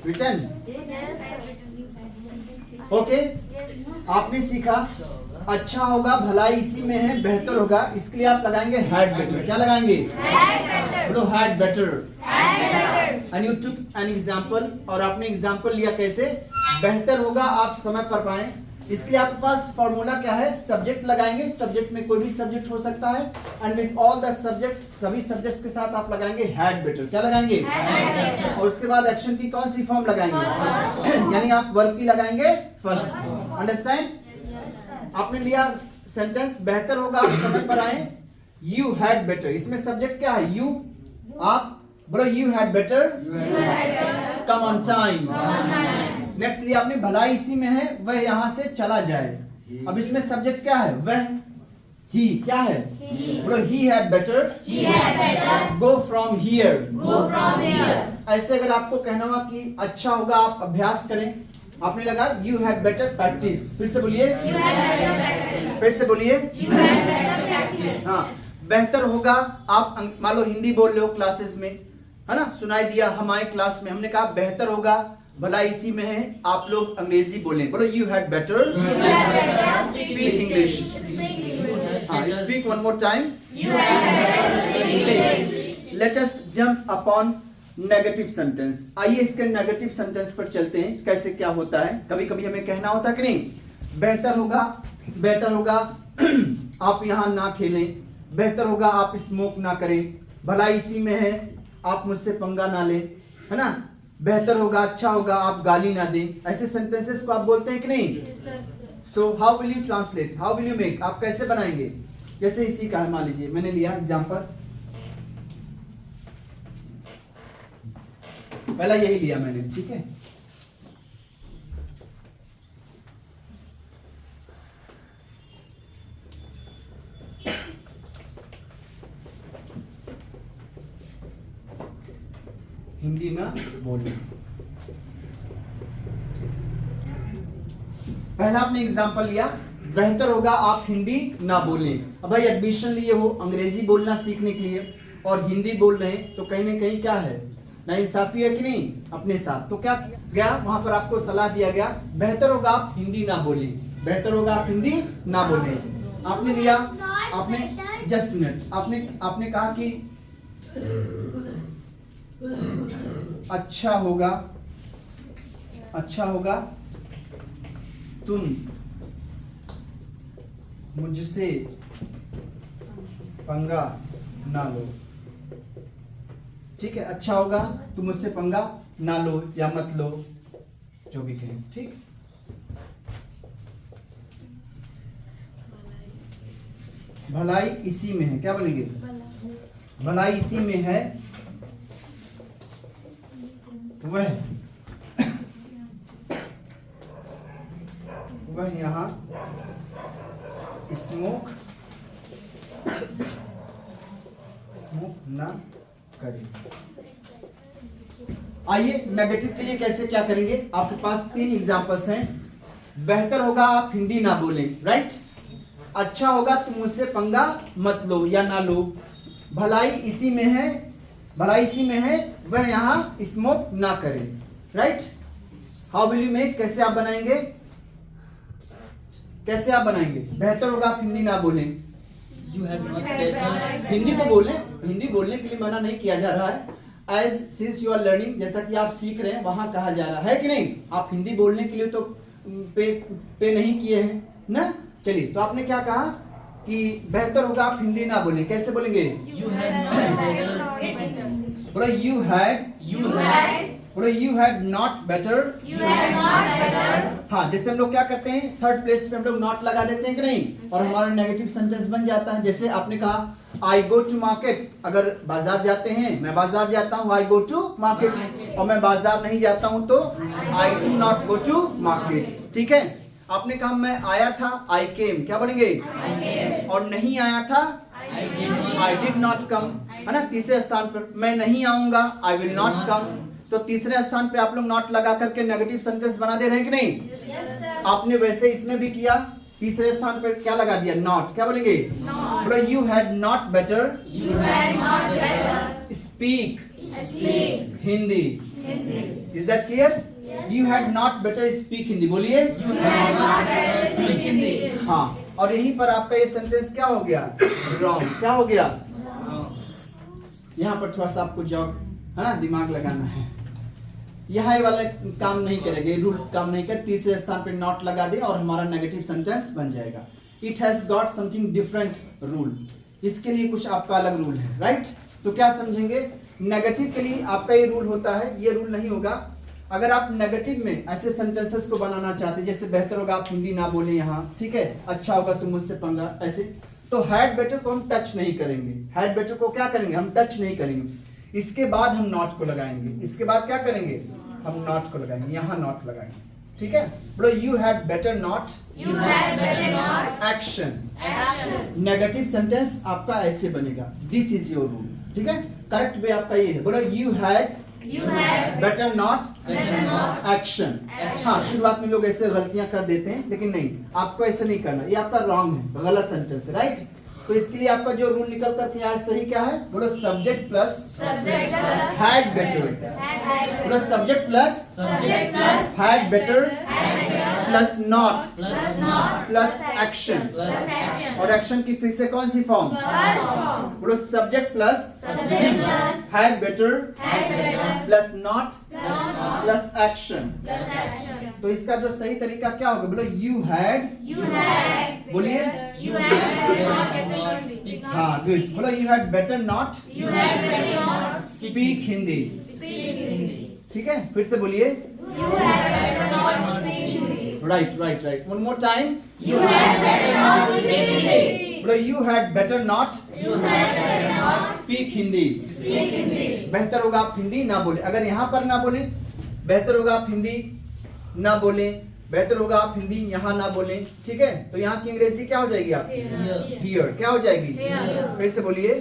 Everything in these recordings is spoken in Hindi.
रिटन। ओके, आपने सीखा अच्छा होगा, भलाई इसी में है, बेहतर होगा, इसके लिए आप लगाएंगे हैड बेटर। क्या लगाएंगे? बोलो had better. And you took an example, और आपने एग्जांपल लिया कैसे? बेहतर होगा आप समय पर पाएं, इसके लिए आपके पास फॉर्मूला क्या है? सब्जेक्ट लगाएंगे, सब्जेक्ट में कोई भी सब्जेक्ट हो सकता है, and with all the subjects, सभी सब्जेक्ट्स के साथ आप लगाएंगे हैड बेटर। क्या लगाएंगे? और उसके बाद एक्शन की कौन सी फॉर्म लगाएंगे? यानी आप वर्ब की लगाएंगे फर्स्ट। अंडरस्टैंड? आपने लिया सेंटेंस बेहतर होगा आप समय पर आए, यू हैड बेटर, इसमें सब्जेक्ट क्या है? यू। आप बोलो you had better come on time. Next लिया आपने भलाई इसी में है, वह यहां से चला जाए। अब इसमें सब्जेक्ट क्या है? वह। ही क्या है? बोलो he had better go from here. ऐसे अगर आपको कहना हुआ कि अच्छा होगा आप अभ्यास करें, आपने लगा यू हैड बेटर प्रैक्टिस। फिर से बोलिए, फिर से बोलिए, हाँ। बेहतर होगा आप मान लो हिंदी बोल रहे हो क्लासेस में, है ना, सुनाई दिया हमारे क्लास में, हमने कहा बेहतर होगा भला इसी में है, आप लोग अंग्रेजी बोले। बोलो you had better speak English. हाँ, speak one more time. Let us jump upon negative sentence. आइए इसके नेगेटिव सेंटेंस पर चलते हैं, कैसे क्या होता है। कभी कभी हमें कहना होता है कि नहीं, बेहतर होगा, बेहतर होगा आप यहां ना खेलें, बेहतर होगा आप स्मोक ना करें, भला इसी में है आप मुझसे पंगा ना लें, है ना, बेहतर होगा, अच्छा होगा आप गाली ना दें। ऐसे सेंटेंसेस को आप बोलते हैं कि नहीं? So how will you translate, how will you make, आप कैसे बनाएंगे? जैसे इसी का है, मान लीजिए मैंने लिया एग्जांपल, पहला यही लिया मैंने, ठीक है। हिंदी ना बोले, पहला आपने एग्जांपल लिया, बेहतर होगा आप हिंदी ना बोलें। अब भाई एडमिशन लिए हो अंग्रेजी बोलना सीखने के लिए और हिंदी बोल रहे हैं, तो कहीं ना कहीं क्या है, नाइंसाफी है कि नहीं अपने साथ। तो क्या गया वहां पर, आपको सलाह दिया गया बेहतर होगा आप हिंदी ना बोलें, बेहतर होगा आप हिंदी ना बोलें। आपने लिया, आपने जस्ट मिनट, आपने कहा कि अच्छा होगा, अच्छा होगा तुम मुझसे पंगा ना लो। ठीक है, अच्छा होगा तुम मुझसे पंगा ना लो या मत लो, जो भी कहें, ठीक। भलाई इसी में है, क्या बोलेंगे? भलाई इसी में है, वह यहां स्मोक ना करें। आइए नेगेटिव के लिए कैसे क्या करेंगे, आपके पास 3 एग्जांपल्स हैं। बेहतर होगा आप हिंदी ना बोलें, राइट। अच्छा होगा तुम मुझसे पंगा मत लो या ना लो। भलाई इसी में है, भलाई इसी में है, वह यहां स्मोक ना करे, right. How will you make, कैसे आप बनाएंगे, कैसे आप बनाएंगे? बेहतर होगा आप हिंदी ना बोलें। हिंदी तो बोले, हिंदी बोलने के लिए मना नहीं किया जा रहा है। As since you are learning, जैसा कि आप सीख रहे हैं, वहां कहा जा रहा है कि नहीं, आप हिंदी बोलने के लिए तो पे नहीं किए हैं ना। चलिए, तो आपने क्या कहा कि बेहतर होगा आप हिंदी ना बोलें, कैसे बोलेंगे? बोलो यू हैड, बोलो यू हैड नॉट बेटर। हाँ, जैसे हम लोग क्या करते हैं, थर्ड प्लेस पे हम लोग नॉट लगा देते हैं कि नहीं, और हमारा नेगेटिव सेंटेंस बन जाता है। जैसे आपने कहा आई गो टू मार्केट, अगर बाजार जाते हैं, मैं बाजार जाता हूँ, आई गो टू मार्केट, और मैं बाजार नहीं जाता हूँ तो I do not go to market, ठीक है। आपने कहा मैं आया था, आई केम, क्या बोलेंगे? और नहीं आया था, आई डिड नॉट कम, है ना। तीसरे स्थान पर मैं नहीं आऊंगा, आई विल नॉट कम। तो तीसरे स्थान पे आप लोग नॉट लगा करके नेगेटिव सेंटेंस बना दे रहे हैं कि नहीं? आपने वैसे इसमें भी किया, तीसरे स्थान पर क्या लगा दिया? नॉट। क्या बोलेंगे? बोलो you had not better speak Hindi is that clear? You had not better speak Hindi, बोलिए हाँ। और यहीं पर आपका ये सेंटेंस क्या हो गया? रॉन्ग। क्या हो गया? यहाँ पर थोड़ा सा आपको जॉब है ना दिमाग लगाना है। यहाँ ये वाला काम नहीं करेगा, ये रूल काम नहीं कर। तीसरे स्थान पे नॉट लगा दे और हमारा नेगेटिव सेंटेंस बन जाएगा। It has got something different rule, इसके लिए कुछ आपका अलग रूल है, राइट? तो क्या समझेंगे? नेगेटिव के लिए आपका ये रूल होता है, ये रूल नहीं होगा। अगर आप नेगेटिव में ऐसे सेंटेंसेस को बनाना चाहते हैं, जैसे बेहतर होगा आप हिंदी ना बोले यहाँ, ठीक है, अच्छा होगा तुम मुझसे पंगा, ऐसे, तो हैड बेटर को हम टच नहीं करेंगे। हैड बेटर को क्या करेंगे? हम टच नहीं करेंगे। इसके बाद हम नॉट को लगाएंगे। इसके बाद क्या करेंगे? हम नॉट को लगाएंगे, यहाँ नॉट लगाएंगे, ठीक है? बोलो you had better not action. Negative sentence आपका ऐसे बनेगा, दिस इज योर रूल, ठीक है? करेक्ट वे आपका ये है। बोलो you had better not action. हाँ, शुरुआत में लोग ऐसे गलतियां कर देते हैं, लेकिन नहीं, आपको ऐसे नहीं करना, ये आपका रॉन्ग है, गलत सेंटेंस है, राइट? तो इसके लिए आपका जो रूल निकल करके आया सही क्या है? बोलो सब्जेक्ट प्लस हैड बेटर। बोलो subject plus had better plus not plus action. और एक्शन की फिर से कौन सी फॉर्म? बोलो subject plus had better plus not plus action. तो इसका जो सही तरीका क्या होगा? बोलो यू हैड, बोलिए हाँ, गुड। बोलो you had better not speak Hindi. ठीक है, फिर से बोलिए right right right. One more time, बोलो you had better not speak Hindi. बेहतर होगा आप हिंदी ना बोले। अगर यहाँ पर ना बोले, बेहतर होगा आप हिंदी ना बोले, बेहतर होगा आप हिंदी यहाँ ना बोले, ठीक है? तो यहाँ की अंग्रेजी क्या हो जाएगी आप? हियर। क्या हो जाएगी? फिर से बोलिए,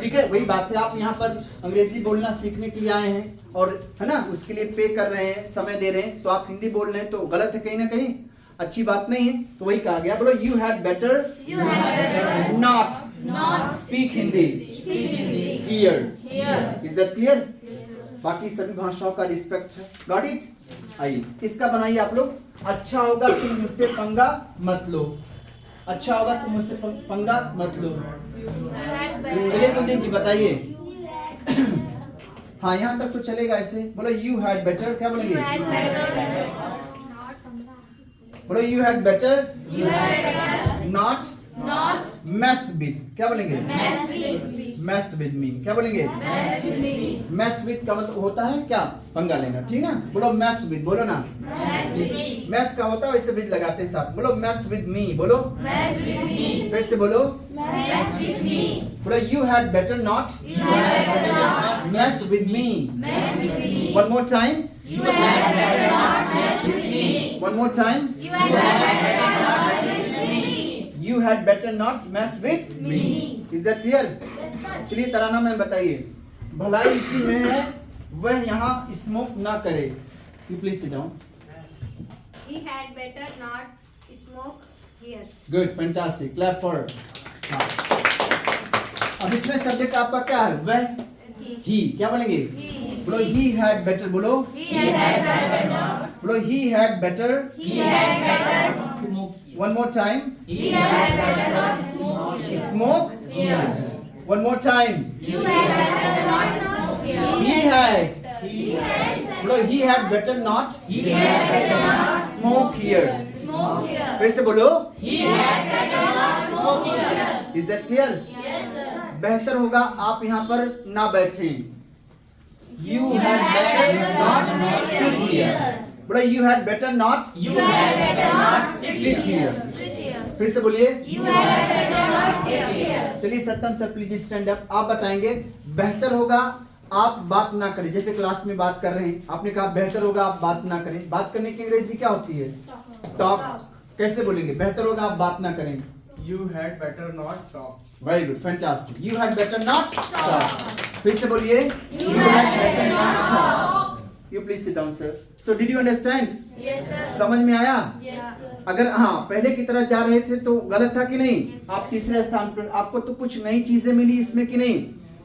ठीक है? वही बात है, आप यहाँ पर अंग्रेजी बोलना सीखने के लिए आए हैं और है ना, उसके लिए पे कर रहे हैं, समय दे रहे हैं, तो आप हिंदी बोल रहे हैं तो गलत है कहीं ना कहीं, अच्छी बात नहीं है। तो वही कहा गया, बोलो you had better not speak Hindi here. Is that clear? बाकी सभी भाषाओं का रिस्पेक्ट है। Got it? आइए इसका बनाइए आप लोग। अच्छा होगा तुम मुझसे पंगा मत लो। अच्छा होगा तुम मुझसे पंगा मत लो। चलिए कुलदीप जी बताइए। हाँ, यहाँ तक तो चलेगा ऐसे। बोलो यू हैड बेटर, क्या बोलेंगे? बोलो you had better not mess with, क्या बोलेंगे? मेस विद मी, क्या बोलेंगे? मेस विद का मतलब होता है क्या? पंगा लेना, ठीक है? बोलो मेस विद, बोलो ना। मेस का होता है वैसे विद लगाते हैं साथ। बोलो मेस विद मी, बोलो फिर से बोलो। बोलो you had better not mess with me. One more time, one more time. You had better not mess with me. Is that clear? चलिए तराना में बताइए। भलाई इसी में है, वह यहाँ स्मोक ना करे। You please sit down. He had better not smoke here. Good, fantastic. Clap for. हाँ। अब इसमें सब्जेक्ट आपका क्या है? वह, he, क्या बोलेंगे? बोलो he had better, बोलो बोलो he had better one more time smoke one more time he had बोलो he had better not smoke here। फिर से बोलो is that clear? बेहतर होगा आप यहाँ पर ना बैठें। You had better not sit here। बोलो you had better not sit here। फिर से बोलिए। चलिए सत्यम सर प्लीज स्टैंड अप। आप बताएंगे बेहतर होगा आप बात ना करें। जैसे क्लास में बात कर रहे हैं, आपने कहा बेहतर होगा आप बात ना करें। बात करने की अंग्रेजी क्या होती है? टॉक। कैसे बोलेंगे? बेहतर होगा आप बात ना करें। You had better not talk. Very good, fantastic. You had better not talk। फिर से बोलिए You had better not talk। You please sit down sir। So did you understand? Yes sir. समझ में आया? Yes sir. अगर हाँ पहले की तरह जा रहे थे तो गलत था कि नहीं? आप तीसरे स्थान पर, आपको तो कुछ नई चीजें मिली इसमें कि नहीं?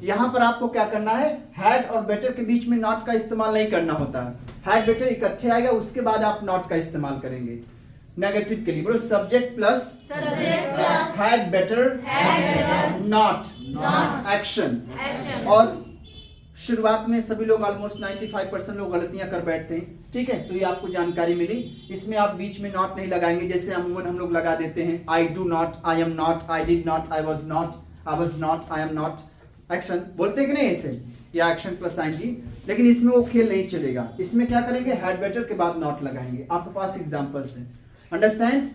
यहाँ पर आपको क्या करना है, हैड और बेटर के बीच में नॉट का इस्तेमाल नहीं करना होता है। हैड बेटर इकट्ठे आएगा, उसके बाद आप नॉट का इस्तेमाल करेंगे नेगेटिव के लिए। बोलो subject plus had better not action. और शुरुआत में सभी लोग ऑलमोस्ट 95% लोग गलतियां कर बैठते हैं, ठीक है। तो ये आपको जानकारी मिली। इसमें आप बीच में नॉट नहीं लगाएंगे, जैसे अमूमन हम लोग लगा देते हैं आई do not, I am not, I did not, I was not, I am not. Action बोलते कि नहीं ऐसे, या एक्शन प्लस आईएनजी। लेकिन इसमें वो खेल नहीं चलेगा। इसमें क्या करेंगे, हैड बेटर के बाद नॉट लगाएंगे। आपके पास एग्जांपल्स हैं, अंडरस्टैंड?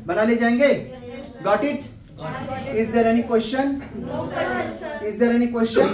बना ले जाएंगे? Got it? Is there any question? Is there any question?